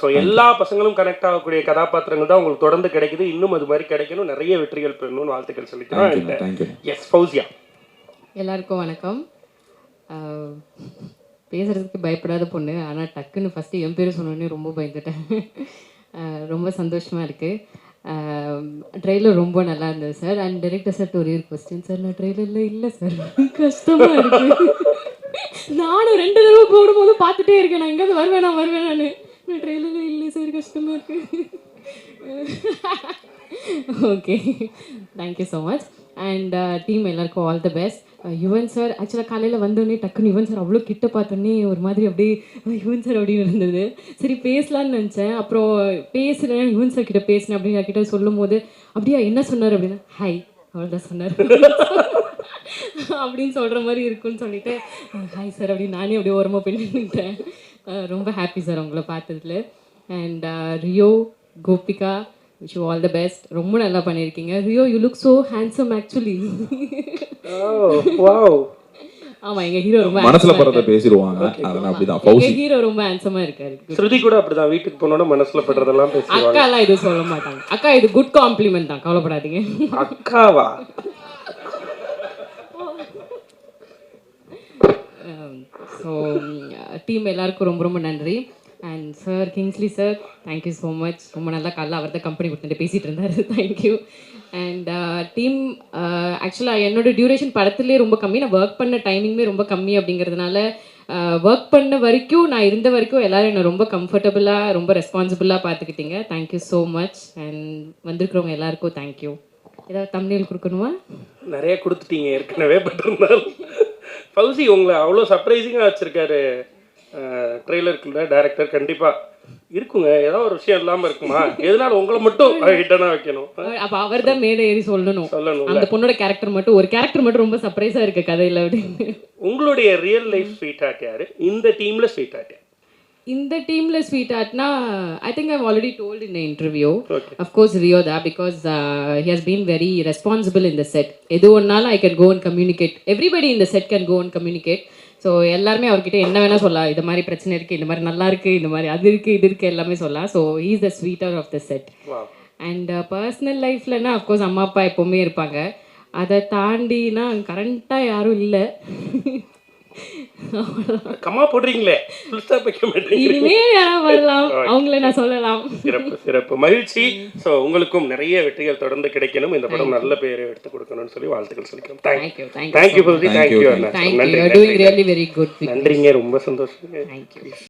So எல்லா பசங்களும் connect ஆகக்கூடிய கதாபாத்திரங்கள் தான் உங்களுக்கு தொடர்ந்து கிடைக்குது. இன்னும் அது மாதிரி கிடைக்கணும், நிறைய வெற்றிகள் பெறணும்னு வாழ்த்துக்கள் சொல்லிக்கிறோம். எஸ் ஃபௌசியா. எல்லாருக்கும் வணக்கம். பேசுகிறதுக்கு பயப்படாத பொண்ணு, ஆனால் டக்குன்னு ஃபஸ்ட்டு என் பேர் சொன்னோடனே ரொம்ப பயந்துட்டேன். ரொம்ப சந்தோஷமாக இருக்குது. ட்ரெய்லர் ரொம்ப நல்லா இருந்தது சார். அண்ட் டைரக்டர் சார் ஒரே ஒரு கொஸ்டின் சார், நான் ட்ரெய்லரில் இல்லை சார், கஷ்டமாக இருக்குது. நானும் 2 தடவை போடும்போது பார்த்துட்டே இருக்கேன், நான் எங்கேயாவது வருவேன் நான் ட்ரெய்லரில் இல்லை சார், கஷ்டமாக இருக்குது. Okay, thank you so much. And team எல்லாருக்கும் all the best. Yuvan sir ஆக்சுவலாக காலையில் வந்தோடனே டக்குன்னு யுவன் சார் அவ்வளோ கிட்ட பார்த்தோன்னே ஒரு மாதிரி அப்படியே யுவன் சார் அப்படின்னு இருந்தது. சரி பேசலான்னு நினச்சேன். அப்புறம் பேசுகிறேன், யுவன் சார் கிட்ட பேசினேன் அப்படின்னு கிட்ட சொல்லும் போது அப்படியா என்ன சொன்னார் அப்படின்னா ஹாய் அவ்வளோதான் சொன்னார் அப்படின்னு சொல்கிற மாதிரி இருக்குன்னு சொல்லிட்டு ஹாய் சார் அப்படின்னு நானே அப்படியே ஓரமாக போய் நின்றுட்டேன். ரொம்ப ஹாப்பி சார் உங்களை பார்த்ததுல. And Rio, Gopika, wish you all the best. ரொம்ப நல்லா பண்ணியிருக்கீங்க. Rio, you look so handsome actually. ஆமா, எங்க ஹீரோ ரொம்ப மனசுல படுறத பேசிடுவாங்க. அதனால அப்படிதான் ஃபௌசி ஹீரோ ரொம்ப ஹேண்ட்ஸமா இருக்காரு. ஸ்ருதி கூட அப்படிதான், வீட்டுக்கு போனோட மனசுல படுறதெல்லாம் பேசுவாங்க. அக்கா எல்லாம் இது சொல்ல மாட்டாங்க. அக்கா இது குட் காம்ப்ளிமெண்ட் தான், கவலைப்படாதீங்க. அக்காவா? ஸோ டீம் எல்லாருக்கும் ரொம்ப ரொம்ப நன்றி. And sir, Kingsley sir, thank you so much. ரொம்ப நல்லா காலைல அவர் தான் கம்பெனி கொடுத்துட்டு பேசிகிட்டு இருந்தார். தேங்க்யூ. அண்ட் டீம், ஆக்சுவலாக என்னோட டியூரேஷன் படத்துலேயே ரொம்ப கம்மி. நான் ஒர்க் பண்ண டைமிங்குமே ரொம்ப கம்மி அப்படிங்கிறதுனால ஒர்க் பண்ண வரைக்கும், நான் இருந்த வரைக்கும் எல்லோரும் என்னை ரொம்ப கம்ஃபர்டபுளாக ரொம்ப ரெஸ்பான்சிபிளாக பார்த்துக்கிட்டீங்க. Thank you so much. அண்ட் வந்திருக்கிறவங்க எல்லாருக்கும் தேங்க்யூ. ஏதாவது தமிழில் கொடுக்கணுமா? நிறைய கொடுத்துட்டீங்க ஏற்கனவே. பட் இருந்தாலும் ஃபௌசி உங்களை அவ்வளோ சர்ப்ரைசிங்காக வச்சுருக்காரு ட்ரெய்லருக்குள்ள டைரக்டர். கண்டிப்பாக இருக்குங்க, ஏதோ ஒரு விஷயம் இல்லாமல் இருக்குமா? எதனால உங்களை மட்டும் ஹிட்டனாக வைக்கணும்? அப்போ அவர் தான் மேலே ஏறி சொல்லணும். அந்த பொண்ணோட கேரக்டர் மட்டும், ஒரு கேரக்டர் மட்டும் ரொம்ப சர்ப்ரைஸாக இருக்கு கதையில் அப்படின்னு. உங்களுடைய ரியல் லைஃப் ஸ்வீட் ஹார்ட் யார்? இந்த டீமில் ஸ்வீட் ஹார்ட் யார்? இந்த டீமில் ஸ்வீட் ஹார்ட்னா I think I've already told in the interview. Of course Rio தான், because he has been very responsible in the set. எது ஒன்றாலும் I can go and communicate. Everybody in the set can go and communicate. So எல்லாருமே அவர்கிட்ட என்ன வேணால் சொல்லலாம். இது மாதிரி பிரச்சனை இருக்குது, இந்த மாதிரி நல்லா இருக்குது, இந்த மாதிரி அது இருக்குது, இது இருக்குது, எல்லாமே சொல்லலாம். So he is the sweeter of the set. And personal லைஃப்லன்னா அஃப்கோர்ஸ் அம்மா அப்பா எப்போவுமே இருப்பாங்க. அதை தாண்டினா கரண்ட்டாக யாரும் இல்லை. கம்மா போடுறீங்களே, இனிமே யாராவது வரலாம், அவங்கள நான் சொல்லலாம். சிறப்பு சிறப்பு, மகிழ்ச்சி. ஸோ உங்களுக்கும் நிறைய வெற்றிகள் தொடர்ந்து கிடைக்கணும், இந்த படம் நல்ல பேரை எடுத்து கொடுக்கணும்னு சொல்லி வாழ்த்துக்கள் சொல்லிக்கிறோம். தேங்க்யூ. நன்றிங்க, ரொம்ப சந்தோஷம்.